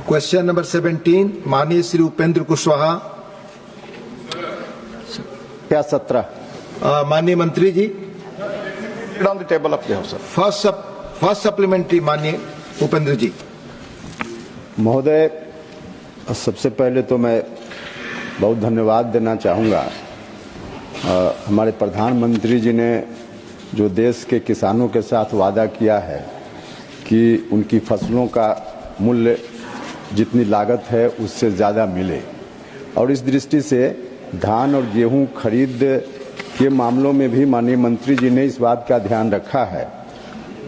Question number 17 माननीय श्री उपेंद्र कुशवाहा। क्या 17? माननीय मंत्री जी, on the table of the house. First supplementary माननीय उपेंद्र जी। महोदय, सबसे पहले तो मैं बहुत धन्यवाद देना चाहूँगा हमारे प्रधानमंत्री जी ने जो देश के किसानों के साथ वादा किया है कि उनकी फसलों का मूल्य जितनी लागत है उससे ज़्यादा मिले, और इस दृष्टि से धान और गेहूं खरीद के मामलों में भी माननीय मंत्री जी ने इस बात का ध्यान रखा है,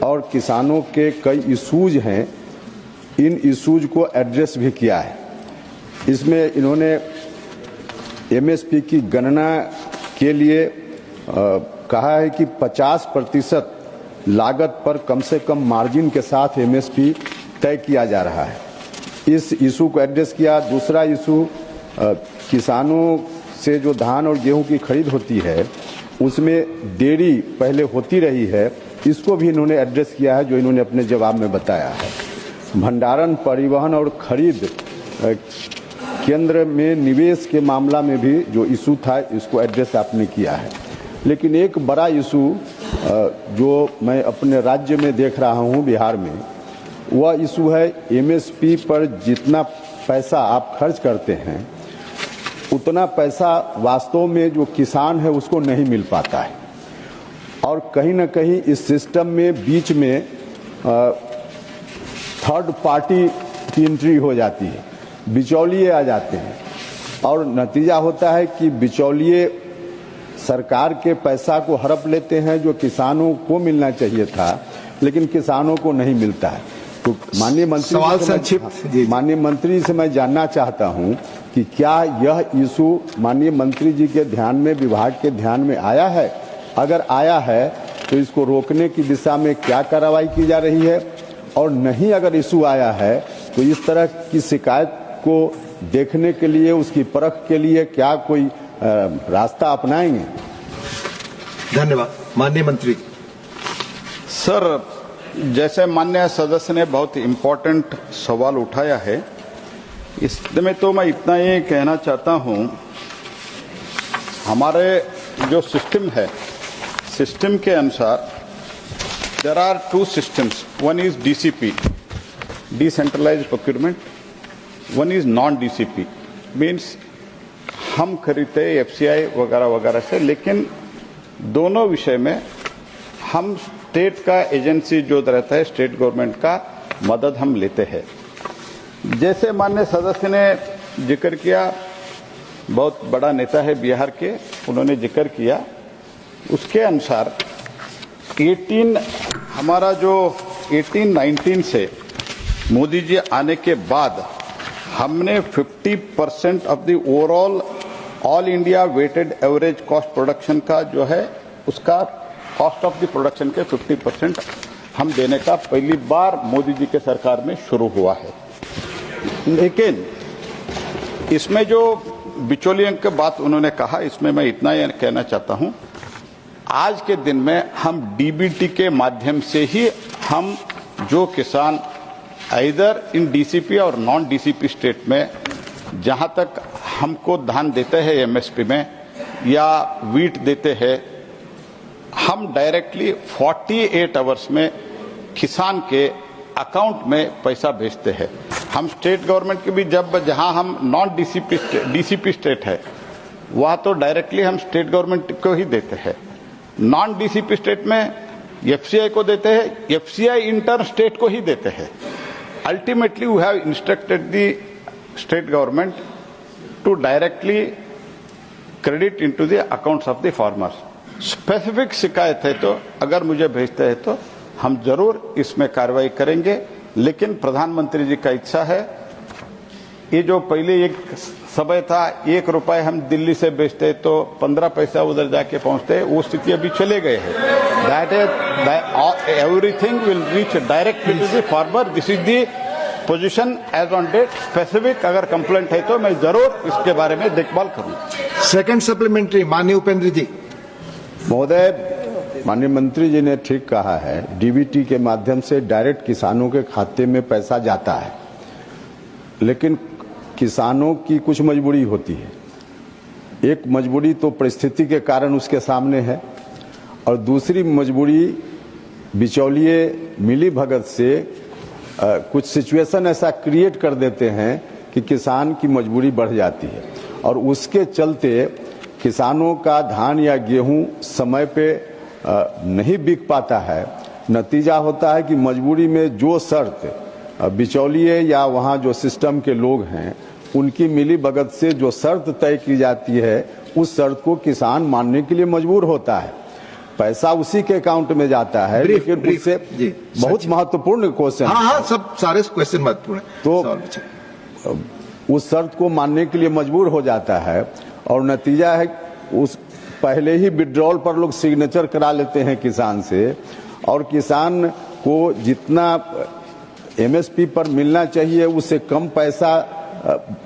और किसानों के कई इशूज हैं, इन इशूज को एड्रेस भी किया है। इसमें इन्होंने एमएसपी की गणना के लिए कहा है कि 50% लागत पर कम से कम मार्जिन के साथ एमएसपी तय किया जा रहा है। इस इशू को एड्रेस किया। दूसरा इशू, किसानों से जो धान और गेहूं की खरीद होती है उसमें देरी पहले होती रही है, इसको भी इन्होंने एड्रेस किया है, जो इन्होंने अपने जवाब में बताया है। भंडारण, परिवहन और खरीद केंद्र में निवेश के मामला में भी जो इशू था इसको एड्रेस आपने किया है। लेकिन एक बड़ा इशू जो मैं अपने राज्य में देख रहा हूं, बिहार में, वह इशू है एमएसपी पर जितना पैसा आप खर्च करते हैं उतना पैसा वास्तव में जो किसान है उसको नहीं मिल पाता है, और कहीं ना कहीं इस सिस्टम में बीच में थर्ड पार्टी की एंट्री हो जाती है, बिचौलिए आ जाते हैं, और नतीजा होता है कि बिचौलिए सरकार के पैसा को हड़प लेते हैं जो किसानों को मिलना चाहिए था, लेकिन किसानों को नहीं मिलता है। तो माननीय मंत्री से मैं जानना चाहता हूं कि क्या यह इशू माननीय मंत्री जी के ध्यान में, विभाग के ध्यान में आया है? अगर आया है तो इसको रोकने की दिशा में क्या कार्रवाई की जा रही है, और नहीं अगर इशू आया है तो इस तरह की शिकायत को देखने के लिए, उसकी परख के लिए क्या कोई रास्ता अपनाएंगे? धन्यवाद। माननीय मंत्री। सर, जैसे माननीय सदस्य ने बहुत इम्पोर्टेंट सवाल उठाया है, इसमें तो मैं इतना ही कहना चाहता हूं, हमारे जो सिस्टम है, सिस्टम के अनुसार there are 2 systems. One is DCP, decentralized procurement. One is non-DCP, means हम खरीदते एफसीआई वगैरह वगैरह से, लेकिन दोनों विषय में हम स्टेट का एजेंसी जो रहता है, स्टेट गवर्नमेंट का मदद हम लेते हैं। जैसे माननीय सदस्य ने जिक्र किया, बहुत बड़ा नेता है बिहार के, उन्होंने जिक्र किया, उसके अनुसार हमारा जो 18-19 से मोदी जी आने के बाद हमने 50% of the overall all India weighted average cost production का जो है, उसका कॉस्ट ऑफ द प्रोडक्शन के 50% हम देने का पहली बार मोदी जी के सरकार में शुरू हुआ है। लेकिन इसमें जो बिचौलियों की बात उन्होंने कहा, इसमें मैं इतना ही कहना चाहता हूं, आज के दिन में हम डीबीटी के माध्यम से ही हम जो किसान इधर इन डीसीपी और नॉन डीसीपी स्टेट में जहां तक हमको धान देते हैं एमएसपी में या वीट देते हैं, हम डायरेक्टली 48 आवर्स में किसान के अकाउंट में पैसा भेजते हैं। हम स्टेट गवर्नमेंट के भी जहां हम नॉन डीसीपी स्टेट है, वहां तो डायरेक्टली हम स्टेट गवर्नमेंट को ही देते हैं। नॉन डीसीपी स्टेट में एफसीआई को देते हैं, एफसीआई इंटर स्टेट को ही देते हैं। Ultimately we have instructed the state government to directly credit into the accounts of the farmers. Specific शिकायत है तो अगर मुझे भेजते हैं तो हम जरूर इसमें कार्रवाई करेंगे, लेकिन प्रधानमंत्री जी का इच्छा है, ये जो पहले एक समय था 1 रुपए हम दिल्ली से बेचते तो 15 पैसा उधर जाके पहुंचते, वो स्थिति अभी चले गए हैं। That is everything will reach directly to the farmer. This is the position as on date. Specific अगर कंप्लेंट है तो मैं जरूर इसके बारे में देखभाल करूंगा। सेकंड सप्लीमेंट्री माननीय उपेंद्र जी। महोदय, माननीय मंत्री जी ने ठीक कहा है, डीबीटी के माध्यम से डायरेक्ट किसानों के खाते में पैसा जाता है। लेकिन किसानों की कुछ मजबूरी होती है। एक मजबूरी तो परिस्थिति के कारण उसके सामने है और दूसरी मजबूरी बिचौलिए मिली भगत से कुछ सिचुएशन ऐसा क्रिएट कर देते हैं कि किसान की मजबूरी बढ़ जाती है और उसके चलते किसानों का धान या गेहूं समय पे नहीं बिक पाता है। नतीजा होता है कि मजबूरी में जो शर्त बिचौलिए या वहाँ जो सिस्टम के लोग हैं उनकी मिली भगत से जो शर्त तय की जाती है उस शर्त को किसान मानने के लिए मजबूर होता है। पैसा उसी के अकाउंट में जाता है, लेकिन उससे बहुत महत्वपूर्ण क्वेश्चन। हाँ, सब सारे क्वेश्चन महत्वपूर्ण तो उस शर्त को मानने के लिए मजबूर हो जाता है और नतीजा है उस पहले ही विड्रॉल पर लोग सिग्नेचर करा लेते हैं किसान से और किसान को जितना एमएसपी पर मिलना चाहिए उससे कम पैसा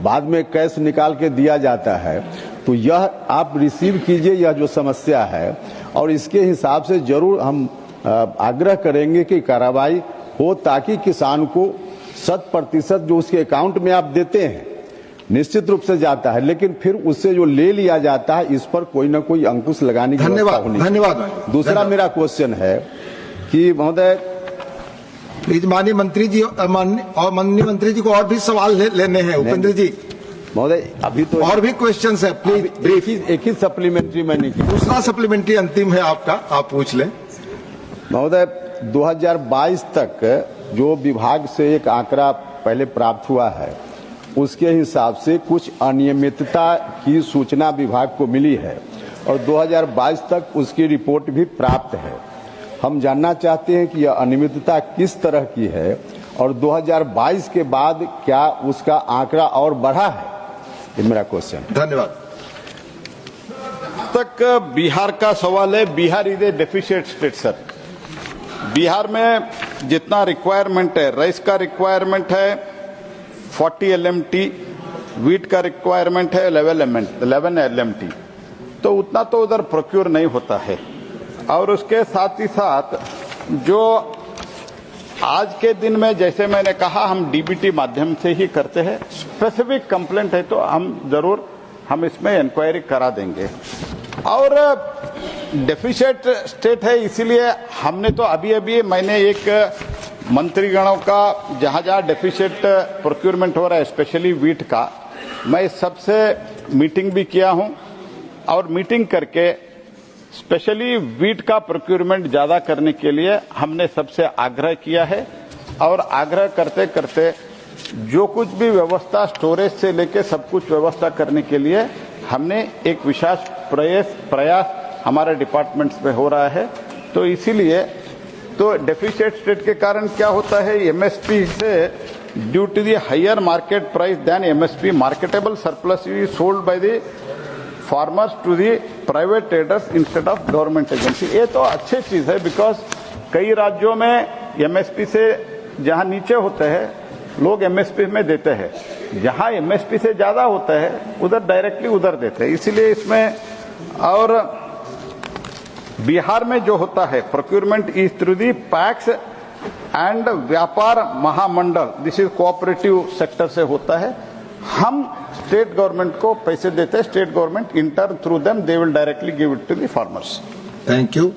बाद में कैश निकाल के दिया जाता है। तो यह आप रिसीव कीजिए, यह जो समस्या है और इसके हिसाब से जरूर हम आग्रह करेंगे कि कार्रवाई हो ताकि किसान को 100% जो उसके अकाउंट में आप देते हैं निश्चित रूप से जाता है, लेकिन फिर उससे जो ले लिया जाता है इस पर कोई ना कोई अंकुश लगाने की धन्यवाद। दूसरा मेरा क्वेश्चन है कि महोदय प्लीज माननीय मंत्री जी और माननीय मंत्री जी को और भी सवाल लेने हैं। उपेंद्र जी महोदय अभी तो और भी क्वेश्चंस है, प्लीज एक ही सप्लीमेंट्री मैंने की। दूसरा सप्लीमेंट्री अंतिम है आपका, आप पूछ लें। महोदय 2022 तक जो विभाग से एक आंकड़ा पहले प्राप्त हुआ है उसके हिसाब से कुछ अनियमितता की सूचना विभाग को मिली है और 2022 तक उसकी रिपोर्ट भी प्राप्त है। हम जानना चाहते हैं कि यह अनियमितता किस तरह की है और 2022 के बाद क्या उसका आंकड़ा और बढ़ा है, ये मेरा क्वेश्चन। धन्यवाद। तक बिहार का सवाल है। Bihar is a deficient state sir. Bihar में जितना रिक्वायरमेंट है, राइस का रिक्वायरमेंट है 40 LMT, वीट का रिक्वायरमेंट है 11 LMT, तो उतना तो उधर प्रोक्योर नहीं होता है। और उसके साथ ही साथ जो आज के दिन में जैसे मैंने कहा हम डीबीटी माध्यम से ही करते हैं। स्पेसिफिक कंप्लेंट है तो हम इसमें इंक्वायरी करा देंगे। और डेफिशिएंट स्टेट है इसीलिए हमने तो अभी मैंने एक मंत्रीगणों का जहां डेफिशिएंट प्रोक्योरमेंट हो रहा है स्पेशली वीट का, मैं सबसे मीटिंग भी किया हूं और मीटिंग करके स्पेशली वीट का प्रोक्योरमेंट ज्यादा करने के लिए हमने सबसे आग्रह किया है। और आग्रह करते करते जो कुछ भी व्यवस्था स्टोरेज से लेके सब कुछ व्यवस्था करने के लिए हमने एक विशेष प्रयास हमारे डिपार्टमेंट्स में हो रहा है। तो इसीलिए तो डेफिशिएंट स्टेट के कारण क्या होता है, एमएसपी से due to the higher market price than MSP marketable surplus is sold by the farmers to the private traders instead of government agency. ये तो अच्छी चीज है बिकॉज कई राज्यों में एमएसपी से जहां नीचे होते हैं लोग एमएसपी में देते हैं, जहां एमएसपी से ज्यादा होता है उधर डायरेक्टली उधर देते हैं। इसीलिए इसमें और बिहार में जो होता है procurement is through the packs and व्यापार महामंडल, दिस इज कोऑपरेटिव सेक्टर से होता है। हम स्टेट गवर्नमेंट को पैसे देते हैं, state government in turn through them they will directly give it to the farmers. Thank you.